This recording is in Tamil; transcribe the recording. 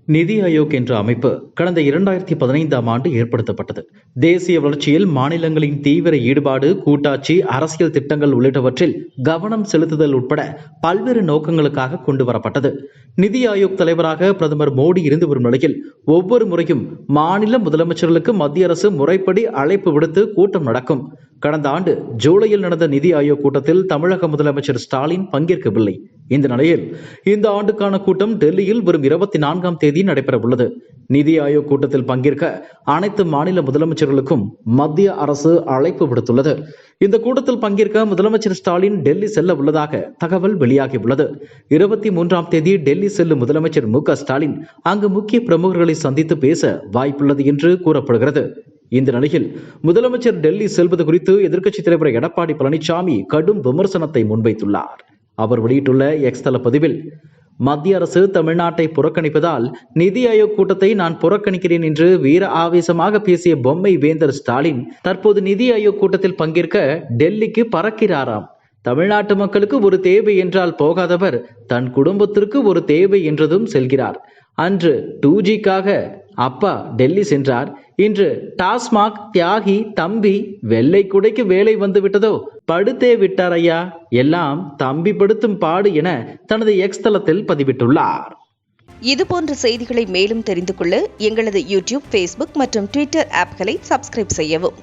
நிதி ஆயோக் என்ற அமைப்பு கடந்த 2015ஆம் ஆண்டு ஏற்படுத்தப்பட்டது. தேசிய வளர்ச்சியில் மாநிலங்களின் தீவிர ஈடுபாடு, கூட்டாட்சி, அரசியல் திட்டங்கள் உள்ளிட்டவற்றில் கவனம் செலுத்துதல் உட்பட பல்வேறு நோக்கங்களுக்காக கொண்டு வரப்பட்டது. நிதி ஆயோக் தலைவராக பிரதமர் மோடி இருந்து வரும் நிலையில் ஒவ்வொரு முறையும் மாநில முதலமைச்சர்களுக்கு மத்திய அரசு முறைப்படி அழைப்பு விடுத்து கூட்டம் நடக்கும். கடந்த ஆண்டு ஜூலையில் நடந்த நிதி ஆயோக் கூட்டத்தில் தமிழக முதலமைச்சர் ஸ்டாலின் பங்கேற்கவில்லை. இந்த நிலையில் இந்த ஆண்டுக்கான கூட்டம் டெல்லியில் வரும் 24ஆம் தேதி நடைபெற உள்ளது. நிதி ஆயோக் கூட்டத்தில் பங்கேற்க அனைத்து மாநில முதலமைச்சர்களுக்கும் மத்திய அரசு அழைப்பு விடுத்துள்ளது. இந்த கூட்டத்தில் பங்கேற்க முதலமைச்சர் ஸ்டாலின் டெல்லி செல்ல உள்ளதாக தகவல் வெளியாகியுள்ளது. 23ஆம் தேதி டெல்லி செல்லும் முதலமைச்சர் மு.க.ஸ்டாலின் அங்கு முக்கிய பிரமுகர்களை சந்தித்து பேச வாய்ப்புள்ளது என்று கூறப்படுகிறது. இந்த நிலையில் முதலமைச்சர் டெல்லி செல்வது குறித்து எதிர்க்கட்சித் தலைவர் எடப்பாடி பழனிசாமி கடும் விமர்சனத்தை முன்வைத்துள்ளார். அவர் வெளியிட்டுள்ள எக்ஸ் தள பதிவில், மத்திய அரசு தமிழ்நாட்டை புறக்கணிப்பதால் நிதி ஆயோக் கூட்டத்தை நான் புறக்கணிக்கிறேன் என்று வீர ஆவேசமாக பேசிய பொம்மை வேந்தர் ஸ்டாலின் தற்போது நிதி ஆயோக் கூட்டத்தில் பங்கேற்க டெல்லிக்கு பறக்கிறாராம். தமிழ்நாட்டு மக்களுக்கு ஒரு தேவை என்றால் போகாதவர் தன் குடும்பத்திற்கு ஒரு தேவை என்றதும் செல்கிறார். அன்று 2Gக்காக அப்பா டெல்லி சென்றார். இன்று டாஸ்மாக், தியாகி, தம்பி, வெள்ளை குடைக்கு வேலை வந்து விட்டதோ, படுத்தே விட்டார் ஐயா, எல்லாம் தம்பி படுத்தும் பாடு என தனது எக்ஸ் தளத்தில் பதிவிட்டுள்ளார். இதுபோன்ற செய்திகளை மேலும் தெரிந்து கொள்ள எங்களது யூடியூப், ஃபேஸ்புக் மற்றும் ட்விட்டர் ஆப்களை சப்ஸ்கிரைப் செய்யவும்.